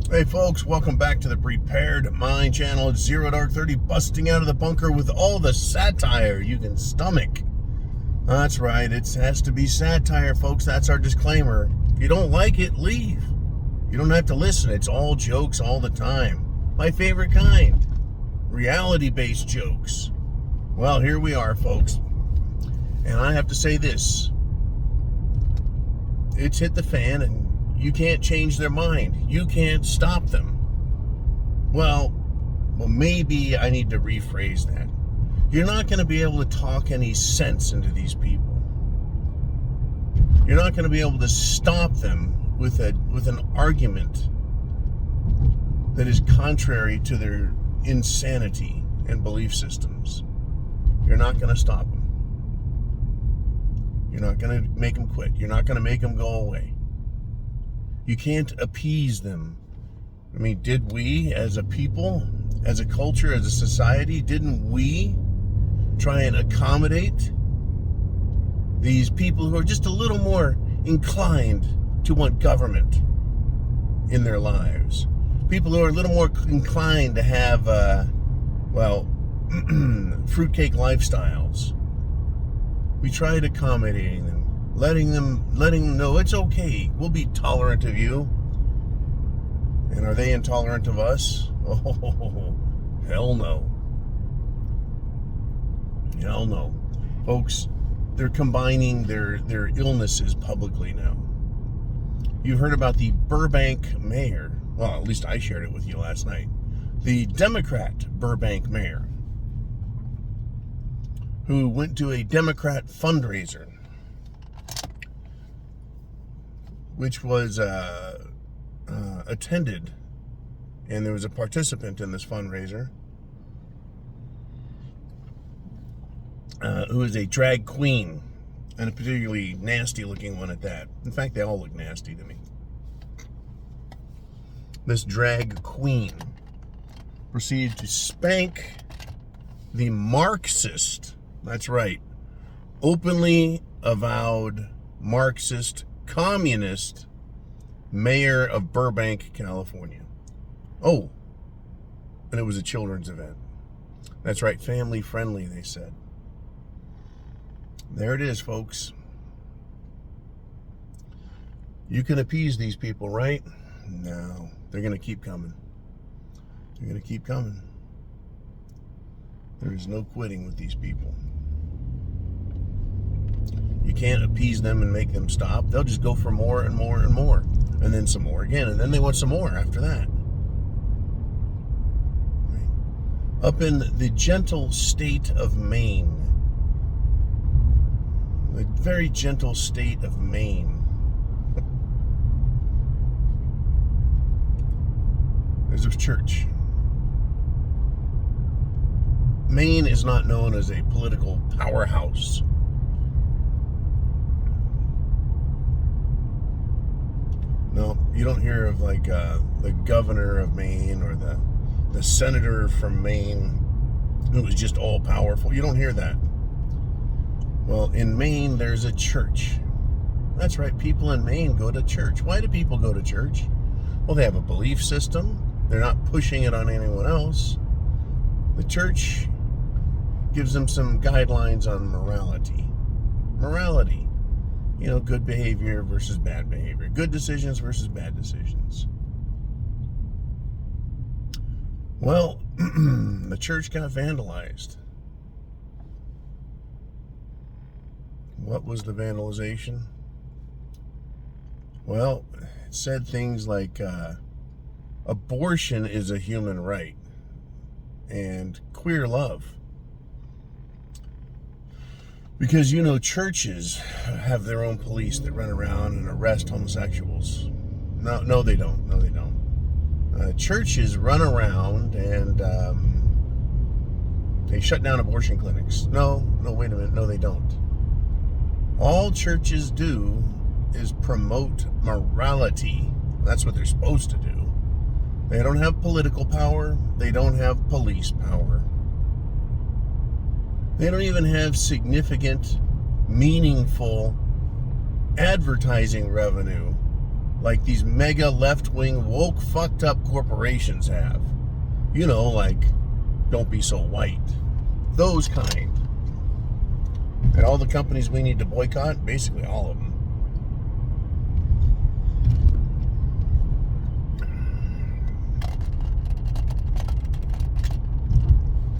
Hey folks, welcome back to the Prepared Mind channel. It's Zero Dark 30, busting out of the bunker with all the satire you can stomach. That's right, it has to be satire, folks. That's our disclaimer. If you don't like it, leave. You don't have to listen. It's all jokes all the time. My favorite kind. Reality-based jokes. Well, here we are, folks. And I have to say this. It's hit the fan and you can't change their mind. You can't stop them. Well, maybe I need to rephrase that. You're not going to be able to talk any sense into these people. You're not going to be able to stop them with an argument that is contrary to their insanity and belief systems. You're not going to stop them. You're not going to make them quit. You're not going to make them go away. You can't appease them. I mean, did we as a people, as a culture, as a society, didn't we try and accommodate these people who are just a little more inclined to want government in their lives? People who are a little more inclined to have, fruitcake lifestyles. We tried accommodating them. Letting them know it's okay. We'll be tolerant of you. And are they intolerant of us? Oh, hell no. Hell no. Folks, they're combining their illnesses publicly now. You heard about the Burbank mayor. Well, at least I shared it with you last night. The Democrat Burbank mayor, who went to a Democrat fundraiser, which was attended, and there was a participant in this fundraiser who is a drag queen, and a particularly nasty looking one at that. In fact, they all look nasty to me. This drag queen proceeded to spank the Marxist, that's right, openly avowed Marxist communist mayor of Burbank, California. Oh, and it was a children's event. That's right, family friendly, they said. There it is, folks. You can appease these people, right? No, they're going to keep coming. They're going to keep coming. There is no quitting with these people. You can't appease them and make them stop. They'll just go for more and more and more. And then some more again. And then they want some more after that. Right. Up in the gentle state of Maine. The very gentle state of Maine. There's a church. Maine is not known as a political powerhouse. No, you don't hear of like the governor of Maine or the senator from Maine who was just all powerful. You don't hear that. Well, in Maine, there's a church. That's right, people in Maine go to church. Why do people go to church? Well, they have a belief system. They're not pushing it on anyone else. The church gives them some guidelines on morality. Morality. You know, good behavior versus bad behavior. Good decisions versus bad decisions. Well, the church got vandalized. What was the vandalization? Well, it said things like abortion is a human right and queer love. Because, you know, churches have their own police that run around and arrest homosexuals. No, they don't. No, they don't. Churches run around and they shut down abortion clinics. No, wait a minute. No, they don't. All churches do is promote morality. That's what they're supposed to do. They don't have political power. They don't have police power. They don't even have significant, meaningful advertising revenue like these mega left-wing, woke, fucked up corporations have. You know, like, don't be so white. Those kind. And all the companies we need to boycott, basically all of them.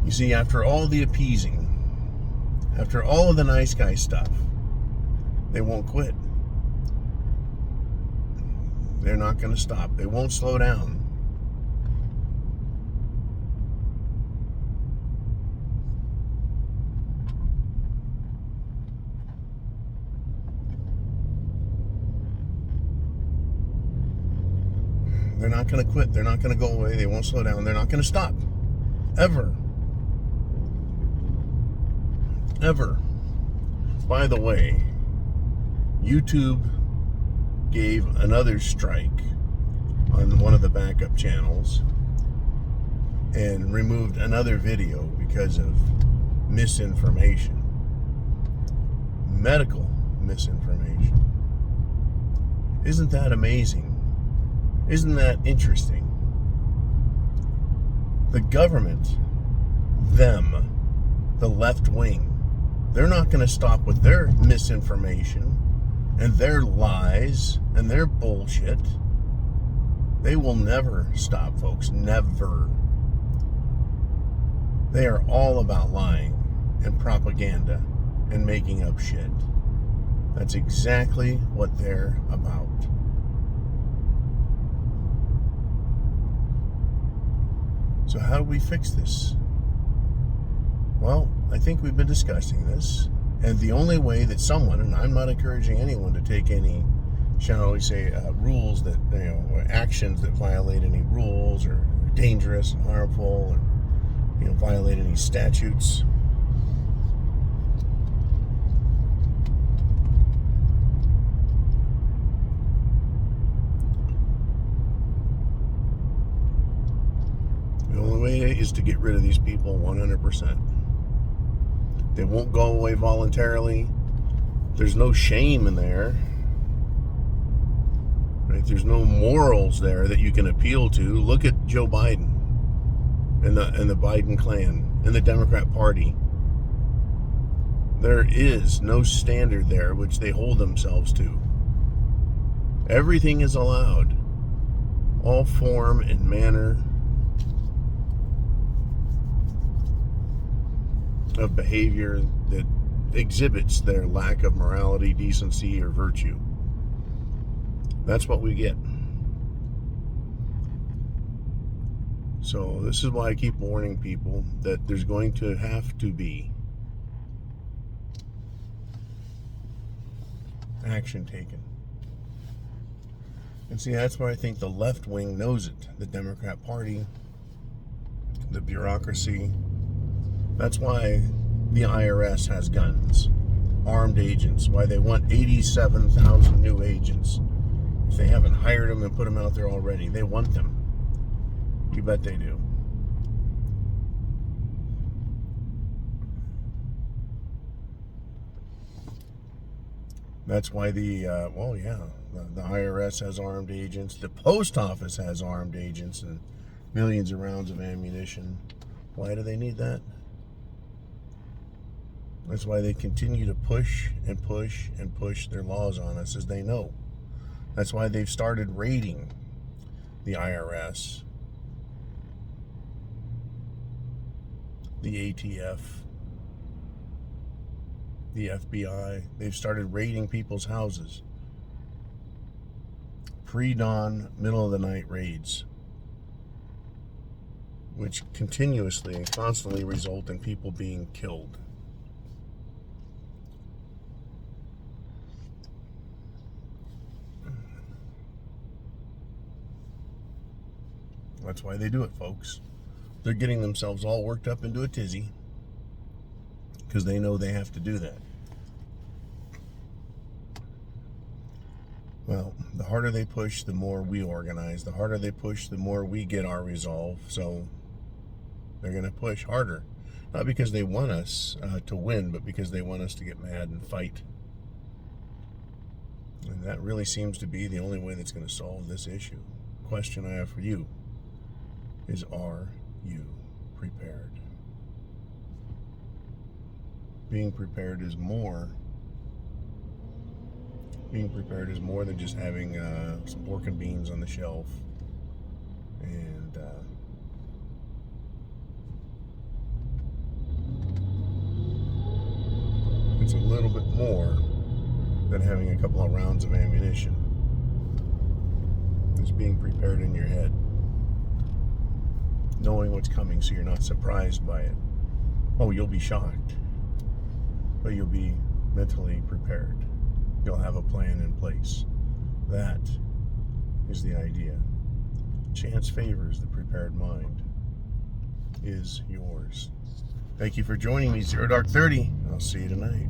You see, after all the appeasing, after all of the nice guy stuff, they won't quit. They're not going to stop. They won't slow down. They're not going to quit. They're not going to go away. They won't slow down. They're not going to stop. Ever. Ever. By the way, YouTube gave another strike on one of the backup channels and removed another video because of misinformation. Medical misinformation. Isn't that amazing? Isn't that interesting? The government, them, the left wing, they're not going to stop with their misinformation and their lies and their bullshit. They will never stop, folks. Never. They are all about lying and propaganda and making up shit. That's exactly what they're about. So how do we fix this? Well, I think we've been discussing this, and the only way that someone, and I'm not encouraging anyone to take any, shall we say, rules that, or actions that violate any rules or are dangerous and harmful, or violate any statutes. The only way is to get rid of these people 100%. They won't go away voluntarily. There's no shame in there. Right? There's no morals there that you can appeal to. Look at Joe Biden and the Biden clan and the Democrat Party. There is no standard there which they hold themselves to. Everything is allowed. All form and manner of behavior that exhibits their lack of morality, decency, or virtue. That's what we get. So this is why I keep warning people that there's going to have to be action taken. And see, that's why I think the left wing knows it. The Democrat Party, the bureaucracy. That's why the IRS has guns, armed agents, why they want 87,000 new agents. If they haven't hired them and put them out there already, they want them. You bet they do. That's why the IRS has armed agents. The post office has armed agents and millions of rounds of ammunition. Why do they need that? That's why they continue to push and push and push their laws on us, as they know. That's why they've started raiding the IRS, the ATF, the FBI. They've started raiding people's houses. Pre-dawn, middle of the night raids, which continuously and constantly result in people being killed. That's why they do it, folks. They're getting themselves all worked up into a tizzy because they know they have to do that. Well, the harder they push, the more we organize. The harder they push, the more we get our resolve. So they're going to push harder. Not because they want us to win, but because they want us to get mad and fight. And that really seems to be the only way that's going to solve this issue. Question I have for you is, are you prepared? Being prepared is more. Being prepared is more than just having some pork and beans on the shelf and it's a little bit more than having a couple of rounds of ammunition. It's being prepared in your head, knowing what's coming so you're not surprised by it. Oh, you'll be shocked, but you'll be mentally prepared. You'll have a plan in place. That is the idea. Chance favors the prepared mind. Is yours. Thank you for joining me, Zero Dark 30. I'll see you tonight.